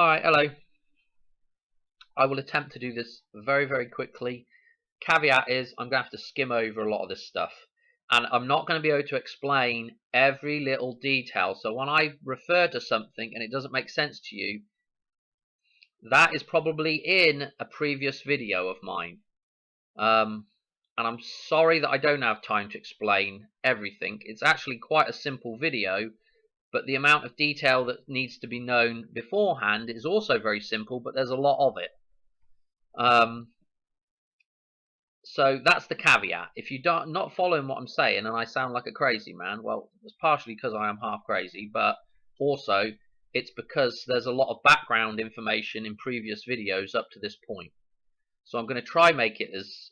Alright, hello. I will attempt to do this very, very quickly. Caveat is I'm going to have to skim over a lot of this stuff. And I'm not going to be able to explain every little detail. So when I refer to something and it doesn't make sense to you, that is probably in a previous video of mine. And I'm sorry that I don't have time to explain everything. It's actually quite a simple video, but the amount of detail that needs to be known beforehand is also very simple, but there's a lot of it. So that's the caveat. If you don't not following what I'm saying and I sound like a crazy man, well, it's partially because I am half crazy, but also it's because there's a lot of background information in previous videos up to this point. So I'm going to try make it as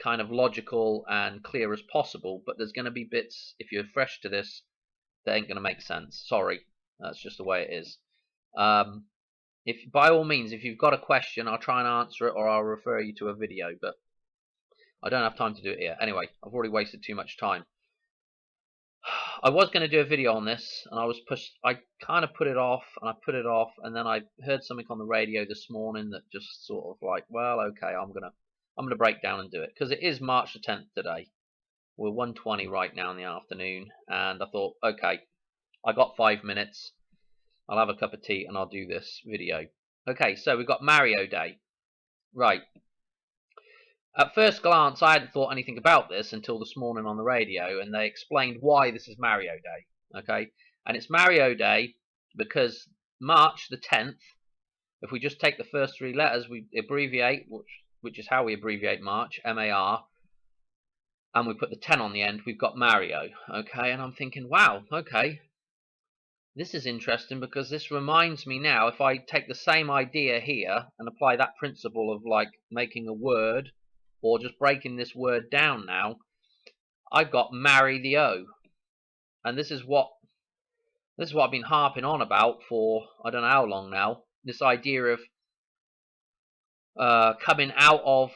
kind of logical and clear as possible, but there's going to be bits, if you're fresh to this, that ain't going to make sense. Sorry, that's just the way it is. If by all means, if you've got a question, I'll try and answer it, or I'll refer you to a video, but I don't have time to do it here. Anyway, I've already wasted too much time. I was going to do a video on this, and I kind of put it off, and then I heard something on the radio this morning that just sort of like, well, okay, I'm gonna break down and do it, because it is March the 10th today. We're 1:20 right now in the afternoon, and I thought, okay, I got 5 minutes. I'll have a cup of tea and I'll do this video. Okay, so we've got Mario Day. Right. At first glance, I hadn't thought anything about this until this morning on the radio, and they explained why this is Mario Day. Okay, and it's Mario Day because March the 10th, if we just take the first three letters, we abbreviate, which is how we abbreviate March, M-A-R, and we put the 10 on the end, we've got Mario. Okay, and I'm thinking, wow, okay, this is interesting because this reminds me now, if I take the same idea here and apply that principle of like making a word or just breaking this word down now, I've got marry the O. And this is what I've been harping on about for I don't know how long now. This idea of coming out of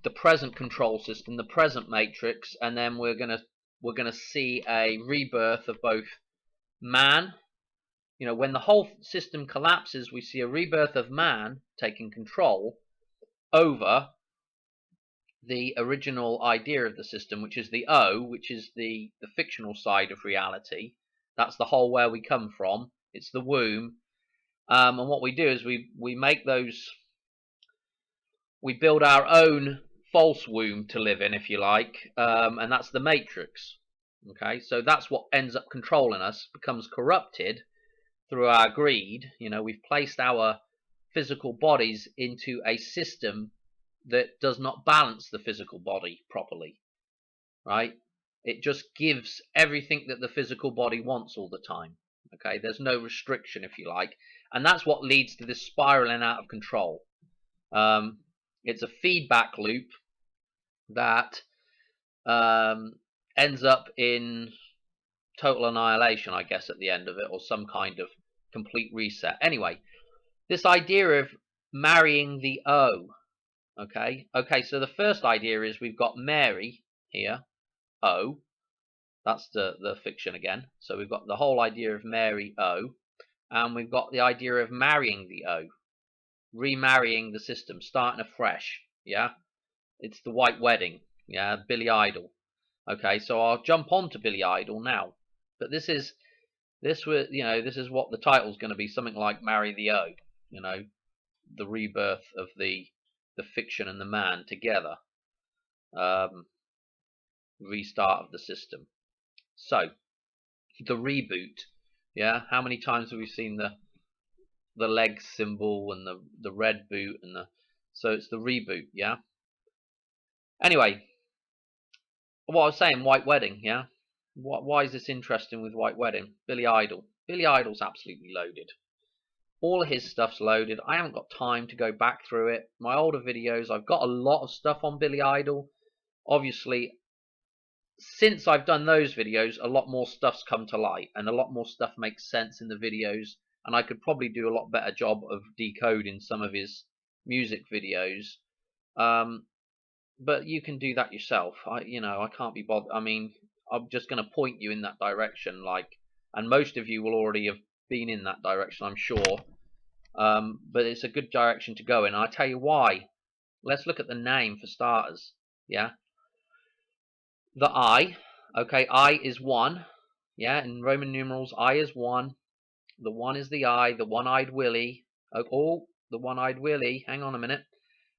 the present control system, the present matrix, and then we're gonna see a rebirth of both man. You know, when the whole system collapses, we see a rebirth of man taking control over the original idea of the system, which is the O, which is the fictional side of reality. That's the whole where we come from. It's the womb. And what we do is we build our own false womb to live in, if you like, and that's the matrix. Okay, so that's what ends up controlling us, becomes corrupted through our greed. You know, we've placed our physical bodies into a system that does not balance the physical body properly, right? It just gives everything that the physical body wants all the time. Okay, there's no restriction, if you like, and that's what leads to this spiraling out of control. It's a feedback loop that ends up in total annihilation, I guess, at the end of it, or some kind of complete reset. Anyway, this idea of marrying the O. Okay, so the first idea is we've got Mary here, O. That's the fiction again. So we've got the whole idea of Mary O, and we've got the idea of marrying the O, remarrying the system, starting afresh. Yeah, it's the White Wedding. Yeah, Billy Idol. Okay, so I'll jump on to Billy Idol now, but this is what the title's going to be, something like Marry the O. You know, the rebirth of the fiction and the man together. Restart of the system. So the reboot. Yeah, how many times have we seen the leg symbol and the red boot and so it's the reboot. Yeah. Anyway, what I was saying, White Wedding. Yeah. Why is this interesting with White Wedding? Billy Idol. Billy Idol's absolutely loaded. All of his stuff's loaded. I haven't got time to go back through it. My older videos, I've got a lot of stuff on Billy Idol. Obviously, since I've done those videos, a lot more stuff's come to light, and a lot more stuff makes sense in the videos, and I could probably do a lot better job of decoding some of his music videos. But you can do that yourself. I can't be bothered. I mean, I'm just going to point you in that direction, like, and most of you will already have been in that direction, I'm sure. But it's a good direction to go in. I'll tell you why. Let's look at the name for starters. Yeah. The I. Okay, I is 1. Yeah, in Roman numerals, I is 1. The 1 is the I, the one-eyed Willie. Oh, the one-eyed Willie. Hang on a minute.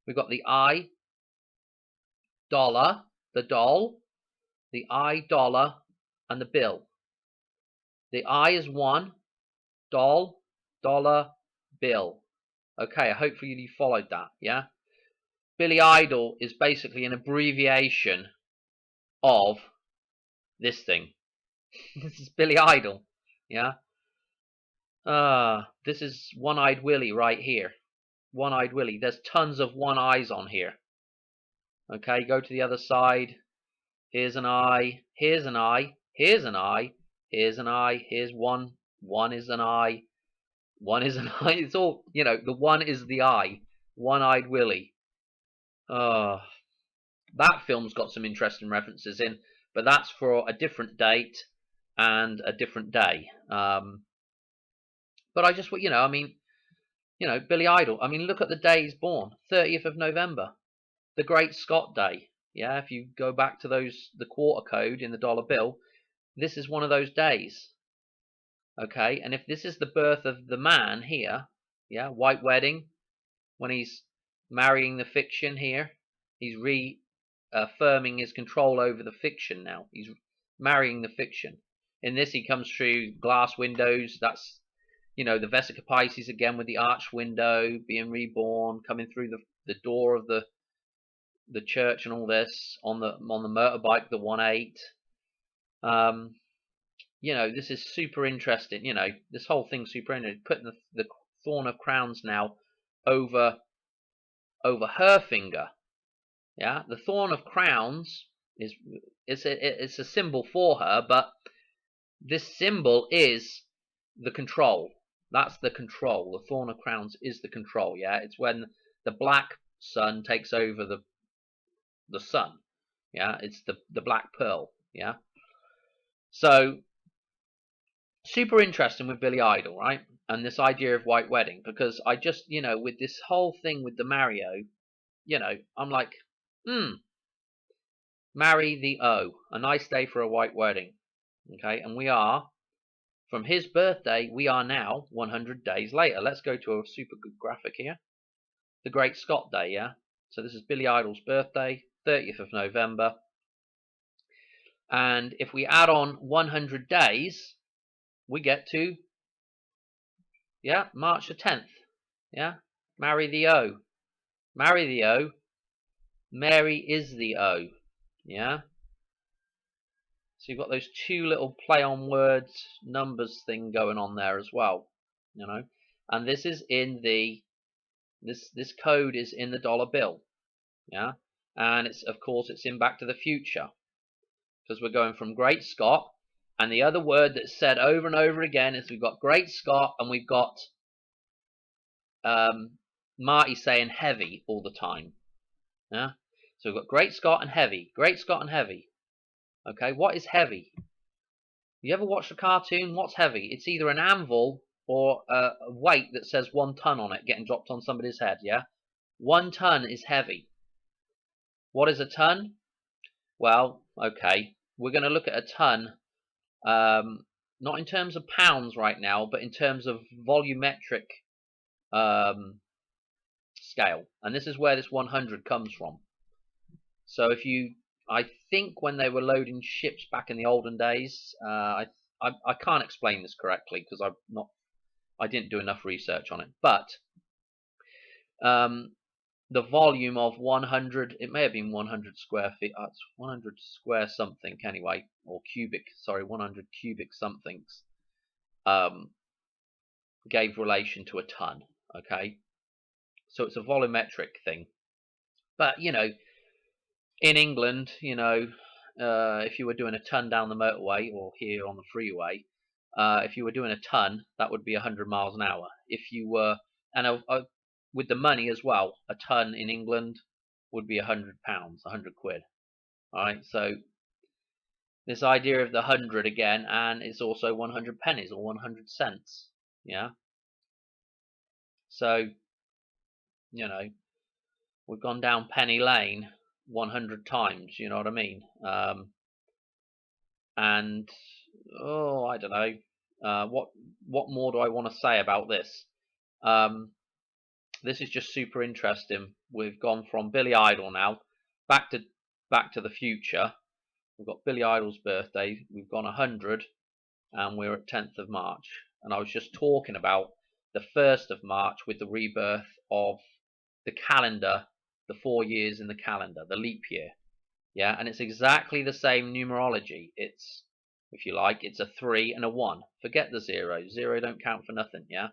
We've got the I, dollar, the doll, the I, dollar, and the bill. The I is 1, doll, dollar, bill. Okay, hopefully you followed that, yeah? Billy Idol is basically an abbreviation of this thing. This is Billy Idol, yeah? This is One-Eyed Willie right here. One-Eyed Willie. There's tons of one eyes on here. Okay, go to the other side. Here's an eye. Here's an eye. Here's an eye. Here's an eye. Here's one. One is an eye. One is an eye. It's all, you know, the one is the eye. One-Eyed Willie. That film's got some interesting references in, but that's for a different date and a different day. But I just, you know, I mean, you know, Billy Idol. I mean, look at the day he's born, 30th of November, the Great Scott Day. Yeah, if you go back to the quarter code in the dollar bill, this is one of those days. Okay, and if this is the birth of the man here, yeah, White Wedding, when he's marrying the fiction here, he's reaffirming his control over the fiction now. He's marrying the fiction. In this, he comes through glass windows. That's, you know, the Vesica Pisces again with the arch window, being reborn, coming through the door of the church and all this on the motorbike, the 1-8. You know, this is super interesting. You know, this whole thing's super interesting. Putting the Thorn of Crowns now over her finger. Yeah, the Thorn of Crowns it's a symbol for her, but this symbol is the control. That's the control. The Thorn of Crowns is the control. Yeah, it's when the black sun takes over the sun. Yeah, it's the black pearl. Yeah, so super interesting with Billy Idol, right? And this idea of White Wedding, because I just, you know, with this whole thing with the Mario, you know, I'm like, marry the O, a nice day for a white wedding. Okay, and we are, from his birthday, we are now 100 days later. Let's go to a super good graphic here. The Great Scott Day, yeah? So this is Billy Idol's birthday, 30th of November. And if we add on 100 days, we get to, yeah, March the 10th. Yeah, marry the O. Marry the O. Mary is the O. Yeah. So you've got those two little play on words, numbers thing going on there as well. You know, and this is in this code is in the dollar bill. Yeah, and it's, of course, it's in Back to the Future, because we're going from Great Scott, and the other word that's said over and over again is we've got Great Scott and we've got Marty saying heavy all the time. Yeah, so we've got Great Scott and heavy. Great Scott and heavy. Okay, what is heavy? You ever watched a cartoon? What's heavy? It's either an anvil or a weight that says 1 ton on it getting dropped on somebody's head, yeah? 1 ton is heavy. What is a ton? Well, okay, we're going to look at a ton, not in terms of pounds right now, but in terms of volumetric scale. And this is where this 100 comes from. So if you, I think when they were loading ships back in the olden days, I can't explain this correctly because I didn't do enough research on it. But the volume of 100, it may have been 100 square feet. It's 100 square something anyway, or cubic. Sorry, 100 cubic somethings. Gave relation to a ton. Okay, so it's a volumetric thing. But you know, in England, you know, if you were doing a ton down the motorway or here on the freeway, if you were doing a ton, that would be 100 miles an hour. If you were, and with the money as well, a ton in England would be £100, 100 quid. All right, so this idea of the 100 again, and it's also 100 pennies or 100 cents. Yeah. So, you know, we've gone down Penny Lane 100 times, you know what I mean? And oh, I don't know. What more do I want to say about this? This is just super interesting. We've gone from Billy Idol now back to the future. We've got Billy Idol's birthday. We've gone 100, and we're at 10th of March. And I was just talking about the 1st of March with the rebirth of the calendar, the 4 years in the calendar, the leap year. Yeah, and it's exactly the same numerology. It's, if you like, it's a 3 and a 1. Forget the 0. 0 don't count for nothing, yeah?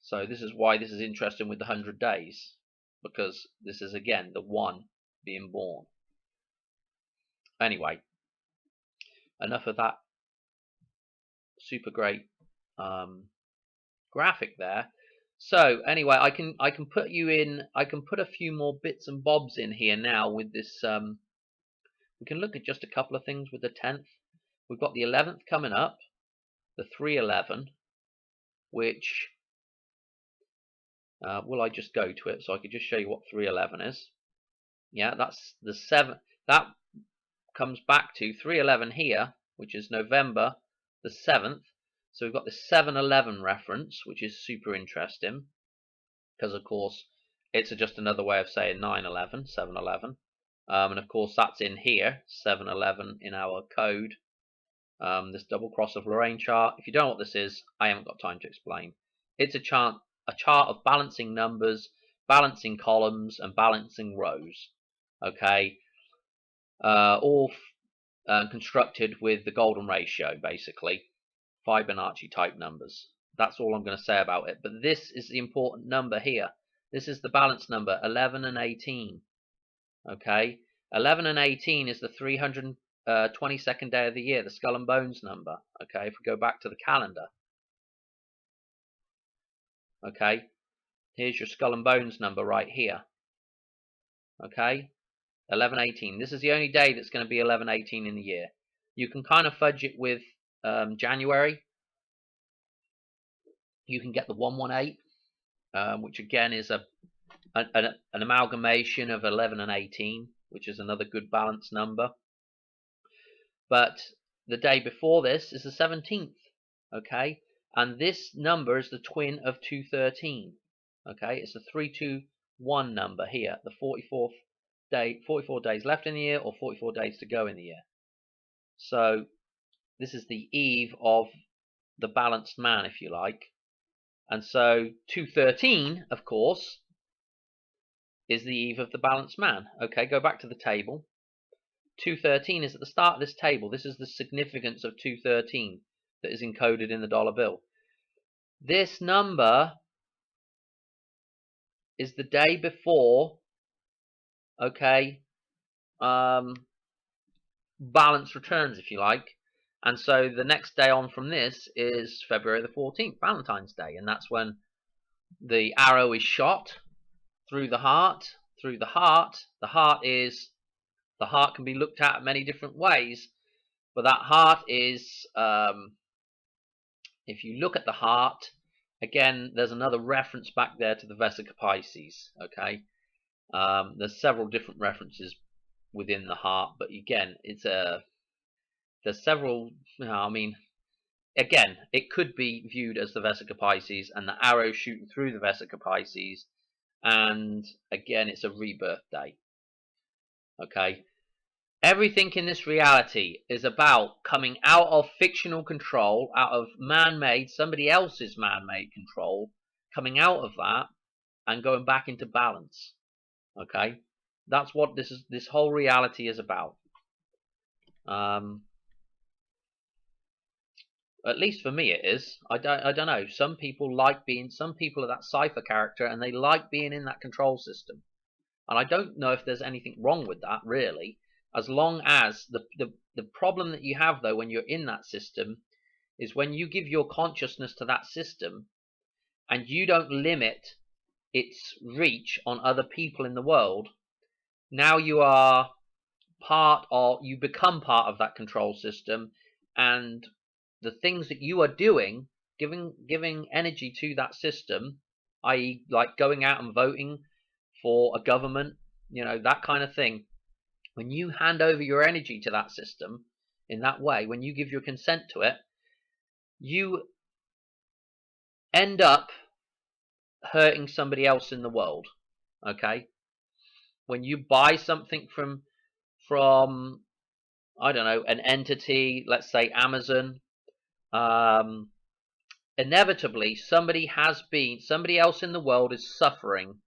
So this is why this is interesting with the 100 days, because this is, again, the 1 being born. Anyway, enough of that super great graphic there. So anyway, I can put you in. I can put a few more bits and bobs in here now with this. We can look at just a couple of things with the 10th. We've got the 11th coming up, the 311, which will I just go to it so I could just show you what 311 is. Yeah, that's the 7th. That comes back to 311 here, which is November the 7th. So we've got the 711 reference, which is super interesting, because of course it's just another way of saying 9/11, 7/11. And of course that's in here, 7/11 in our code. This double cross of Lorraine chart. If you don't know what this is, I haven't got time to explain. It's a chart of balancing numbers, balancing columns, and balancing rows. Okay, all constructed with the golden ratio, basically. Fibonacci type numbers. That's all I'm going to say about it. But this is the important number here. This is the balance number, 11 and 18. Okay, 11 and 18 is the 322nd day of the year, the skull and bones number. Okay, if we go back to the calendar. Okay, here's your skull and bones number right here. Okay, 11/18. This is the only day that's going to be 11/18 in the year. You can kind of fudge it with January. You can get the 118, which again is an amalgamation of 11 and 18, which is another good balanced number. But the day before this is the 17th, okay? And this number is the twin of 213, okay? It's the 321 number here, the 44th day, 44 days left in the year or 44 days to go in the year. So this is the eve of the balanced man, if you like. And so 213, of course, is the eve of the balanced man. Okay, go back to the table. 213 is at the start of this table. This is the significance of 213 that is encoded in the dollar bill. This number is the day before, okay, balance returns, if you like. And so the next day on from this is February the 14th, Valentine's Day. And that's when the arrow is shot through the heart. Through the heart. The heart can be looked at many different ways. But that heart is, if you look at the heart, again, there's another reference back there to the Vesica Pisces, okay? There's several different references within the heart, but again, there's several, I mean, again, it could be viewed as the Vesica Pisces and the arrow shooting through the Vesica Pisces, and again, it's a rebirth day, okay? Everything in this reality is about coming out of fictional control, out of man-made, somebody else's man-made control, coming out of that and going back into balance. Okay, that's what this whole reality is about. At least for me, it is. I don't know. Some people are that cipher character, and they like being in that control system. And I don't know if there's anything wrong with that, really. As long as the problem that you have, though, when you're in that system is when you give your consciousness to that system and you don't limit its reach on other people in the world, now you become part of that control system, and the things that you are doing giving energy to that system, i.e., like going out and voting for a government, you know, that kind of thing. When you hand over your energy to that system in that way, when you give your consent to it, you end up hurting somebody else in the world. Okay, when you buy something from I don't know, an entity, let's say Amazon, inevitably somebody else in the world is suffering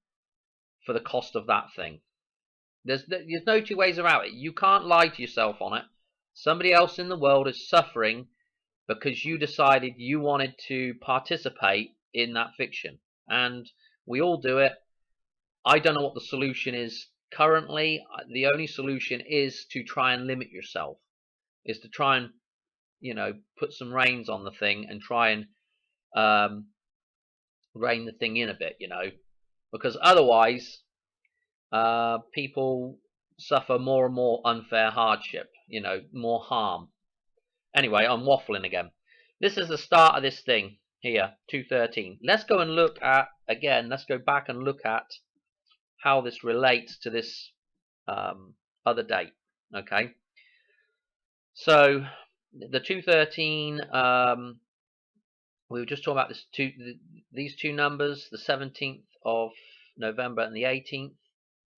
for the cost of that thing. There's no two ways about it. You can't lie to yourself on it. Somebody else in the world is suffering because you decided you wanted to participate in that fiction. And we all do it. I don't know what the solution is currently. The only solution is to try and limit yourself, is to try and, you know, put some reins on the thing and try and rein the thing in a bit, you know, because otherwise people suffer more and more unfair hardship, you know, more harm. Anyway, I'm waffling again. This is the start of this thing here, 213. Let's go and look at, again, let's go back and look at how this relates to this other date. Okay, so the 213, we were just talking about these two numbers, the 17th of November and the 18th.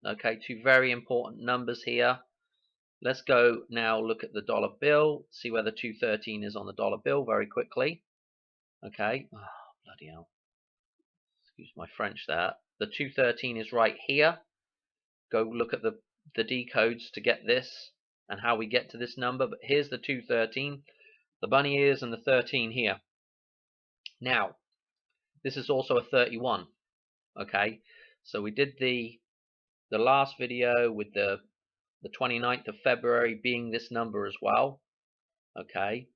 Okay, two very important numbers here. Let's go now look at the dollar bill, see where the 213 is on the dollar bill very quickly. Okay, oh, bloody hell. Excuse my French there. The 213 is right here. Go look at the decodes to get this and how we get to this number. But here's the 213, the bunny ears and the 13 here. Now, this is also a 31. Okay, so we did the last video with the 29th of February being this number as well. Okay,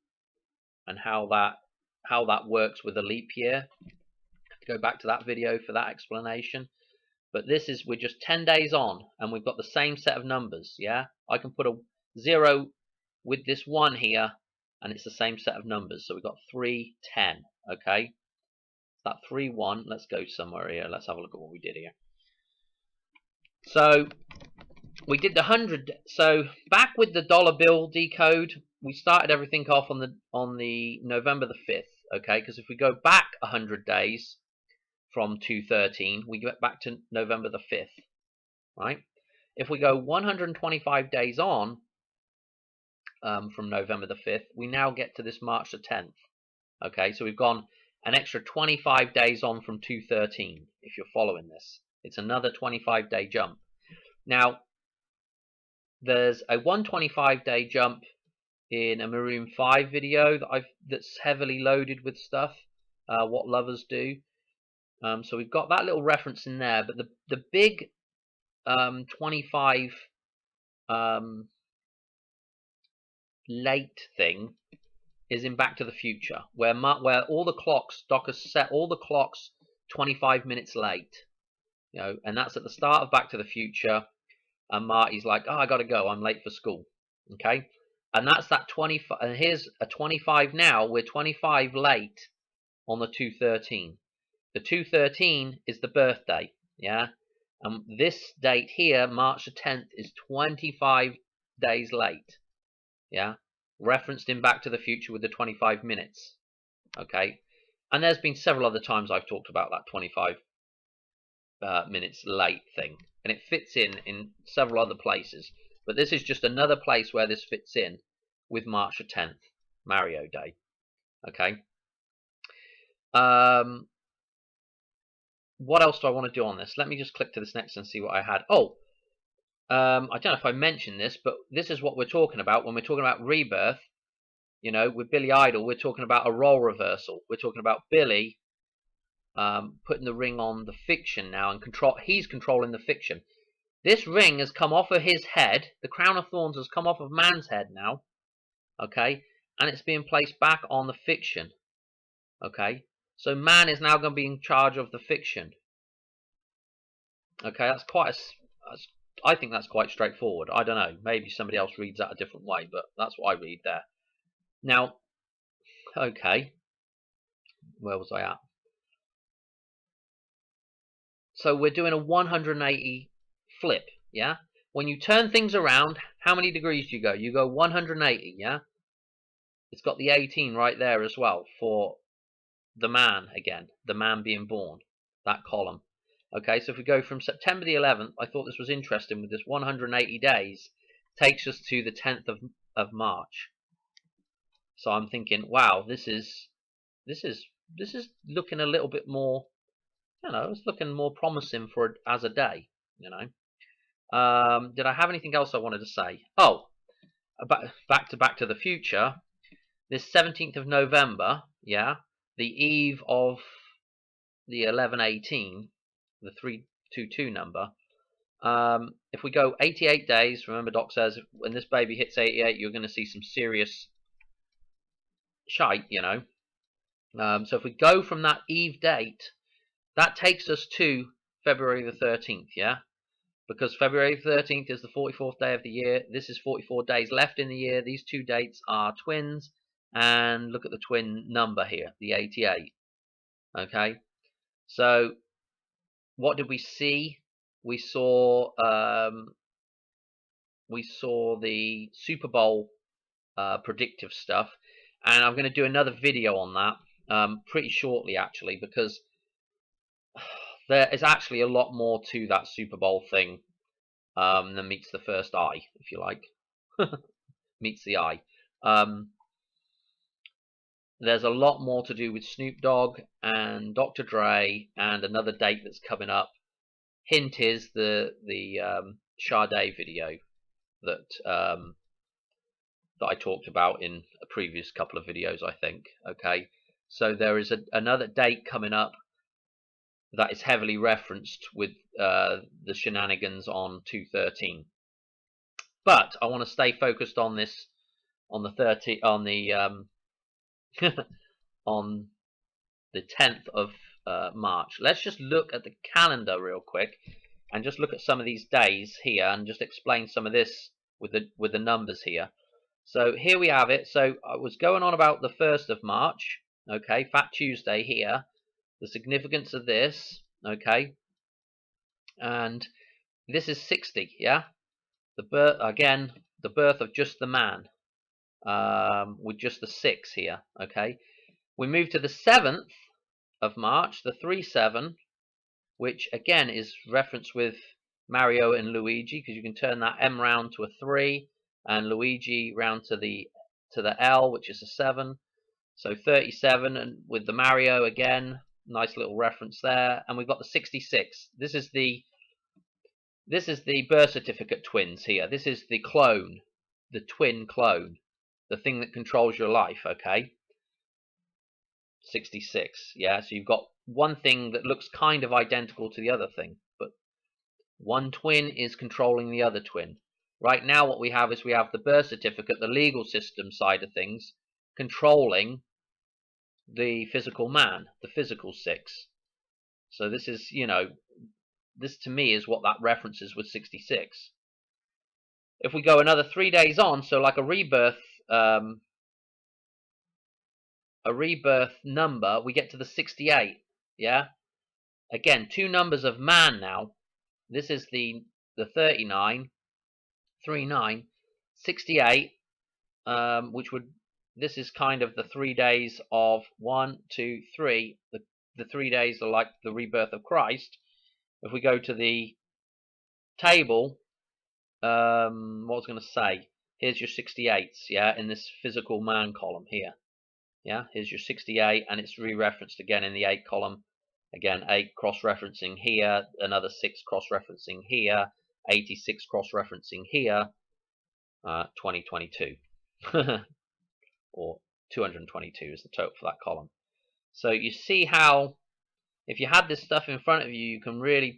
and how that works with a leap year. Go back to that video for that explanation. But this is, we're just 10 days on and we've got the same set of numbers. Yeah, I can put a 0 with this 1 here and it's the same set of numbers. So we've got 3, 10. Okay, that 3, 1. Let's go somewhere here. Let's have a look at what we did here. So we did the 100. So back with the dollar bill decode, we started everything off on the November the 5th. Okay, because if we go back 100 days from 213, we get back to November the 5th, right? If we go 125 days on from November the 5th, we now get to this March the 10th. Okay, so we've gone an extra 25 days on from 213, if you're following this. It's another 25-day jump. Now, there's a 125-day jump in a Maroon 5 video that's heavily loaded with stuff, what lovers do. So we've got that little reference in there, but the big 25 late thing is in Back to the Future, where all the clocks, Doc has set all the clocks 25 minutes late, you know, and that's at the start of Back to the Future. And Marty's like, oh, I gotta go, I'm late for school. Okay, and that's that 25. And here's a 25 now. We're 25 late on the 213. The 213 is the birthday, yeah? And this date here, March the 10th, is 25 days late, yeah? Referenced in Back to the Future with the 25 minutes, okay? And there's been several other times I've talked about that 25 minutes late thing. And it fits in several other places. But this is just another place where this fits in with March the 10th, Mario Day, okay? What else do I want to do on this? Let me just click to this next and see what I had. Oh, I don't know if I mentioned this, but this is what we're talking about when we're talking about rebirth. You know, with Billy Idol, we're talking about a role reversal. We're talking about Billy putting the ring on the fiction now, and he's controlling the fiction. This ring has come off of his head. The crown of thorns has come off of man's head now. Okay, and it's being placed back on the fiction. Okay. So man is now going to be in charge of the fiction. Okay, I think that's quite straightforward. I don't know. Maybe somebody else reads that a different way, but that's what I read there. Now, okay. Where was I at? So we're doing a 180 flip, yeah? When you turn things around, how many degrees do you go? You go 180, yeah? It's got the 18 right there as well for the man again, the man being born, that column. Okay, so if we go from September the 11th, I thought this was interesting with this 180 days, takes us to the 10th of March. So I'm thinking, wow, this is looking a little bit more, it's looking more promising for as a day, Did I have anything else I wanted to say? Oh, back to the Future. This 17th of November, yeah, the eve of the 1118, the 322 number. If we go 88 days, remember Doc says when this baby hits 88, you're going to see some serious shite, So if we go from that eve date, that takes us to February the 13th, yeah? Because February 13th is the 44th day of the year. This is 44 days left in the year. These two dates are twins. And look at the twin number here, the 88. Okay? So what did we see? We saw the Super Bowl predictive stuff. And I'm going to do another video on that pretty shortly, actually, because there is actually a lot more to that Super Bowl thing than meets the first eye, if you like. Meets the eye. There's a lot more to do with Snoop Dogg and Dr. Dre and another date that's coming up. Hint is the Sade video that I talked about in a previous couple of videos, I think. Okay, so there is another date coming up that is heavily referenced with the shenanigans on 213. But I want to stay focused on this, on the on the 10th of March. Let's just look at the calendar real quick and just look at some of these days here and just explain some of this with the numbers here. So here we have it. So I was going on about the 1st of March, okay, Fat Tuesday here, the significance of this, okay, and this is 60, yeah, the birth of just the man, with just the 6 here, okay. We move to the 7th of March, the 3-7, which again is referenced with Mario and Luigi, because you can turn that M round to a 3 and Luigi round to the L, which is a 7. So 37, and with the Mario again, nice little reference there. And we've got the 66. This is the birth certificate twins here. This is the clone, the twin clone, the thing that controls your life, okay? 66, yeah, so you've got one thing that looks kind of identical to the other thing, but one twin is controlling the other twin. Right now what we have is we have the birth certificate, the legal system side of things, controlling the physical man, the physical 6. So this is, this to me is what that references with 66. If we go another 3 days on, so like a rebirth number, we get to the 68, yeah? Again, two numbers of man now. This is the 39, 39, 68, which would, this is kind of the 3 days of 1, 2, 3. The 3 days are like the rebirth of Christ. If we go to the table, what was I going to say? Here's your 68s, yeah, in this physical man column here. Yeah, here's your 68, and it's re-referenced again in the 8 column. Again, 8 cross-referencing here, another 6 cross-referencing here, 86 cross-referencing here, 2022. Or 222 is the total for that column. So you see how, if you had this stuff in front of you, you can really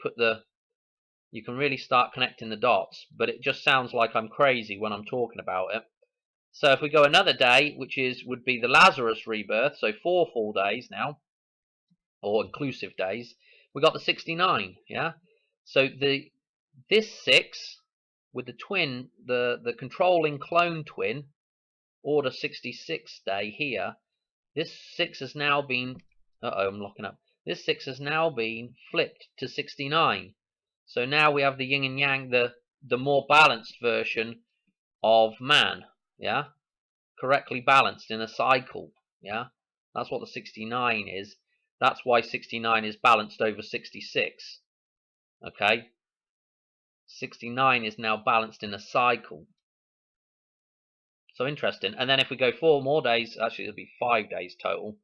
start connecting the dots, but it just sounds like I'm crazy when I'm talking about it. So if we go another day, which would be the Lazarus rebirth, so 4 full days now, or inclusive days, we got the 69, yeah? So this 6 with the twin, the controlling clone twin, order 66 day here, this 6 has now been Uh-oh, I'm locking up. This 6 has now been flipped to 69. So now we have the yin and yang, the more balanced version of man, yeah? Correctly balanced in a cycle, yeah? That's what the 69 is. That's why 69 is balanced over 66, okay? 69 is now balanced in a cycle. So interesting. And then if we go 4 more days, actually it'll be 5 days total,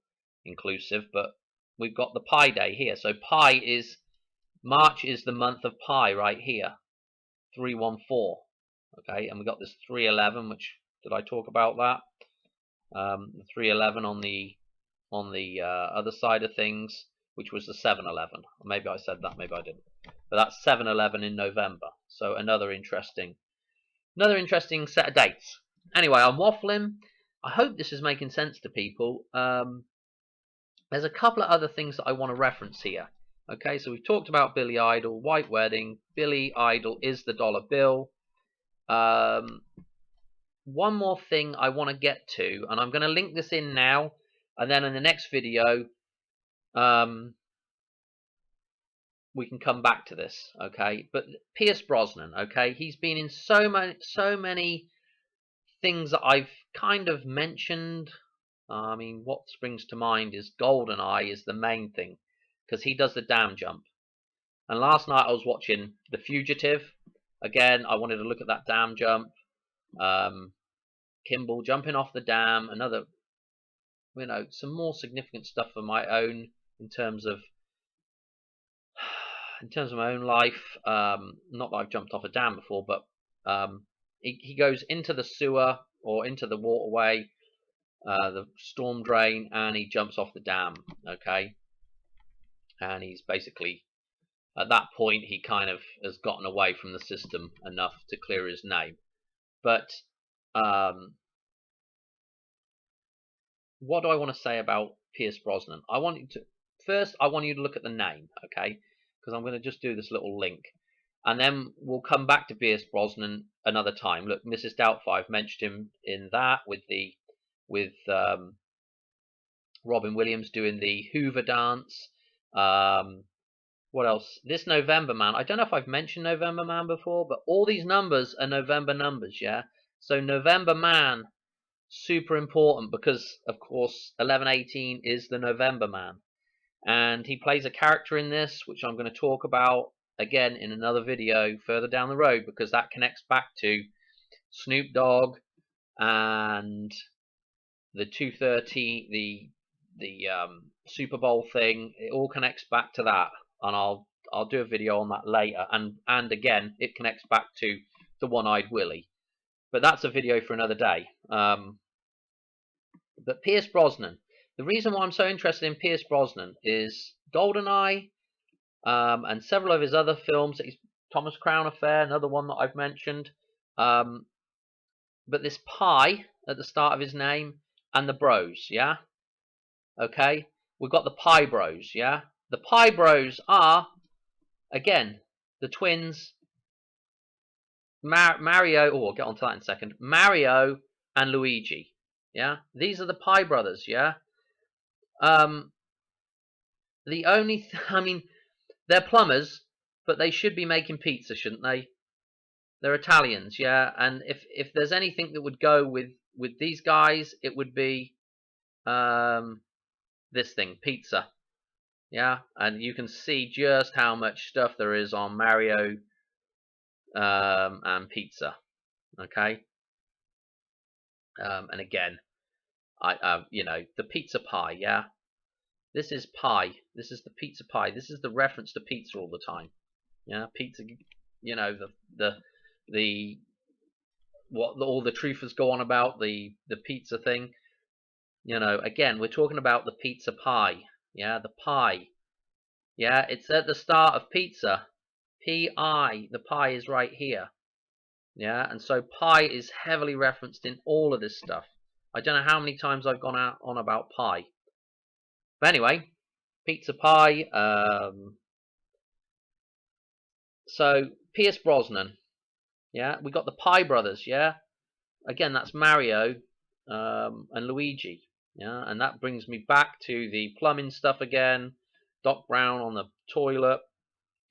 inclusive, but we've got the pi day here. So pi is, March is the month of pi right here, 314. Okay, and we got this 311, which, did I talk about that? 311 on the other side of things, which was the 711. Maybe I said that, maybe I didn't. But that's 711 in November. So another interesting set of dates. Anyway, I'm waffling. I hope this is making sense to people. There's a couple of other things that I want to reference here. Okay, so we've talked about Billy Idol, White Wedding. Billy Idol is the dollar bill. One more thing I want to get to, and I'm going to link this in now, and then in the next video, we can come back to this. Okay, but Pierce Brosnan. Okay, he's been in so many things that I've kind of mentioned. I mean, what springs to mind is GoldenEye is the main thing, because he does the dam jump. And last night I was watching The Fugitive. Again, I wanted to look at that dam jump. Kimball jumping off the dam. Another, some more significant stuff for my own in terms of my own life. Not that I've jumped off a dam before, but he goes into the sewer or into the waterway, the storm drain, and he jumps off the dam. Okay, and he's basically, at that point, he kind of has gotten away from the system enough to clear his name. But what do I want to say about Pierce Brosnan? I want you to look at the name, okay? Because I'm going to just do this little link, and then we'll come back to Pierce Brosnan another time. Look, Mrs. Doubtfire, I've mentioned him in that with Robin Williams doing the Hoover dance. What else? This November Man. I don't know if I've mentioned November Man before, but all these numbers are November numbers, yeah? So November Man, super important because, of course, 1118 is the November Man. And he plays a character in this, which I'm going to talk about again in another video further down the road, because that connects back to Snoop Dogg and the 230, the Super Bowl thing. It all connects back to that, and I'll do a video on that later. And again, it connects back to the One-Eyed Willie, but that's a video for another day. But Pierce Brosnan. The reason why I'm so interested in Pierce Brosnan is GoldenEye, and several of his other films. Thomas Crown Affair, another one that I've mentioned. But this pi at the start of his name, and the bros, yeah? Okay? We've got the Pi Bros, yeah? The Pi Bros are, again, the twins, Mario, I'll get onto that in a second, Mario and Luigi, yeah? These are the Pi brothers, yeah? The only, I mean, they're plumbers, but they should be making pizza, shouldn't they? They're Italians, yeah? And if there's anything that would go with these guys, it would be this thing, pizza. Yeah, and you can see just how much stuff there is on Mario and pizza. Okay, and again, the pizza pie. Yeah, this is pie. This is the pizza pie. This is the reference to pizza all the time. Yeah, pizza. The what all the truthers go on about the pizza thing. Again, we're talking about the pizza pie. Yeah, the pie. Yeah, it's at the start of pizza. P-I, the pi is right here. Yeah, and so pi is heavily referenced in all of this stuff. I don't know how many times I've gone out on about pi. But anyway, pizza pie. So Pierce Brosnan. Yeah, we got the Pi brothers. Yeah, again, that's Mario and Luigi. Yeah, and that brings me back to the plumbing stuff again. Doc Brown on the toilet,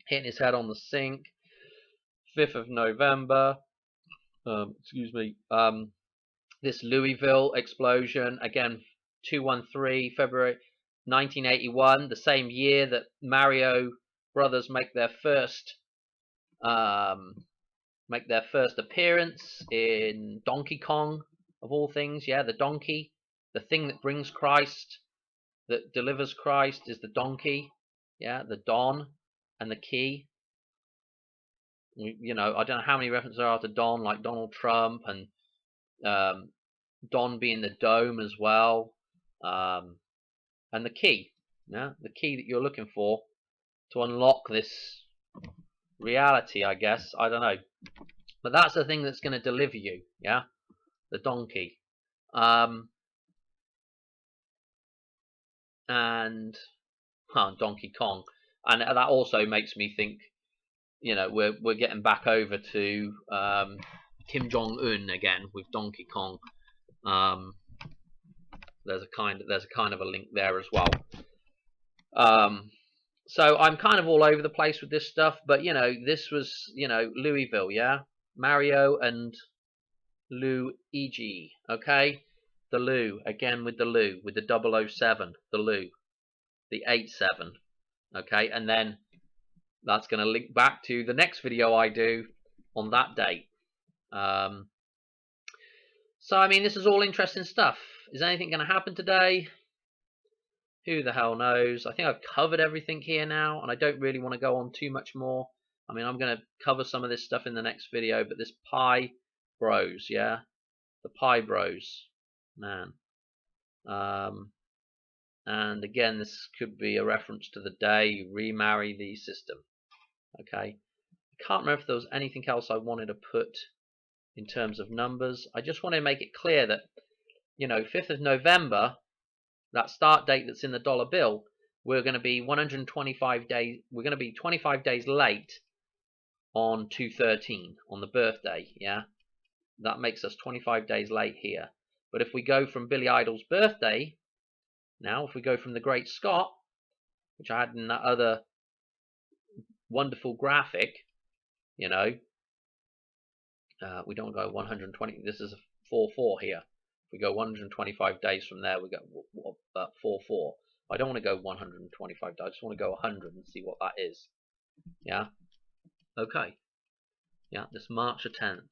hitting his head on the sink. 5th of November. Excuse me. This Louisville explosion again. 213 February 1981, the same year that Mario Brothers make their first appearance in Donkey Kong, of all things. Yeah, the donkey, the thing that brings Christ, that delivers Christ, is the donkey. Yeah, the Don and the key. You know, I don't know how many references there are to Don, like Donald Trump, and Don being the dome as well, and the key. Yeah, the key that you're looking for to unlock this reality, I guess. I don't know, but that's the thing that's going to deliver you. Yeah, the donkey. And Donkey Kong, and that also makes me think. You know, we're getting back over to Kim Jong Un again with Donkey Kong. There's a kind of a link there as well. So I'm kind of all over the place with this stuff, but you know, this was, you know, Louisville, yeah, Mario and Luigi, okay, the Lou again with the 007, the Lou, the 87, okay, and then that's going to link back to the next video I do on that date. So I mean, this is all interesting stuff. Is anything going to happen today? Who the hell knows? I think I've covered everything here now, and I don't really want to go on too much more. I mean, I'm going to cover some of this stuff in the next video, but this Pi Bros, yeah? The Pi Bros, man. And again, this could be a reference to the day you remarry the system, okay? I can't remember if there was anything else I wanted to put in terms of numbers. I just want to make it clear that, you know, 5th of November, that start date that's in the dollar bill, we're going to be 125 days. We're going to be 25 days late on 2/13 on the birthday. Yeah, that makes us 25 days late here. But if we go from Billy Idol's birthday, now if we go from the Great Scott, which I had in that other wonderful graphic, you know, we don't go 120. This is a 4/4 here. If we go 125 days from there, we go 4/4. I don't want to go 125 days. I just want to go 100 and see what that is. Yeah. Okay. Yeah. This March the 10th.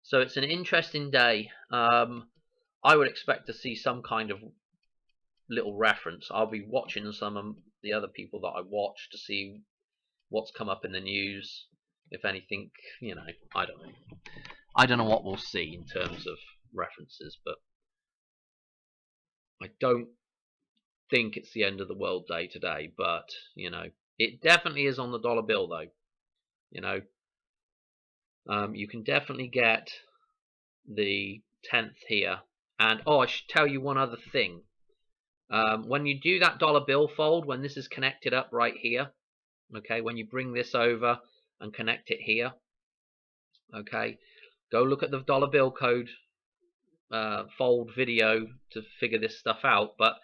So it's an interesting day. I would expect to see some kind of little reference. I'll be watching some of the other people that I watch to see what's come up in the news. If anything, you know, I don't know. I don't know what we'll see in terms of references, but I don't think it's the end of the world day today. But you know, it definitely is on the dollar bill, though. You know, you can definitely get the 10th here. And oh, I should tell you one other thing. When you do that dollar bill fold, when this is connected up right here, okay, when you bring this over and connect it here, okay, go look at the dollar bill code fold video to figure this stuff out. But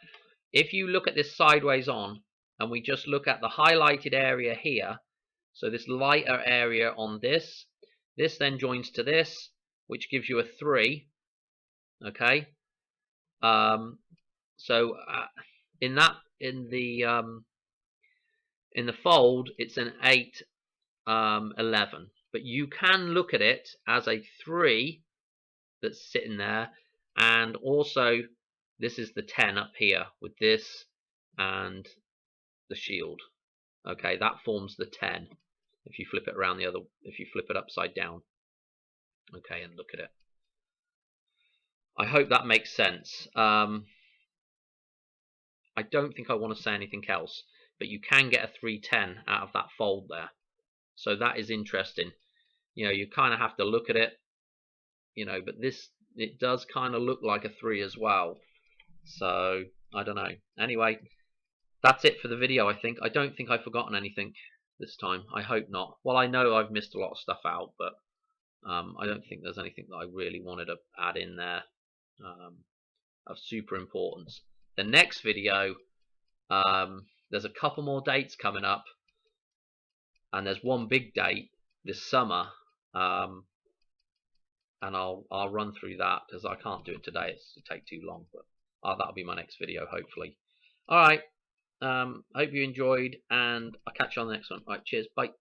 if you look at this sideways on, and we just look at the highlighted area here, so this lighter area on this then joins to this, which gives you a 3, okay. So in the fold, it's an 8, 11, but you can look at it as a 3 that's sitting there, and also this is the 10 up here with this and the shield. Okay, that forms the 10 if you flip it around if you flip it upside down. Okay, and look at it. I hope that makes sense. I don't think I want to say anything else, but you can get a 310 out of that fold there. So that is interesting. You know, you kind of have to look at it, you know, but it does kind of look like a 3 as well. So I don't know. Anyway, that's it for the video, I think. I don't think I've forgotten anything this time. I hope not. Well, I know I've missed a lot of stuff out, but I don't think there's anything that I really wanted to add in there. of super importance. The next video, there's a couple more dates coming up, and there's one big date this summer, and I'll run through that because I can't do it today. It'll take too long, but that'll be my next video, hopefully. All right. Hope you enjoyed, and I'll catch you on the next one. All right, cheers, bye.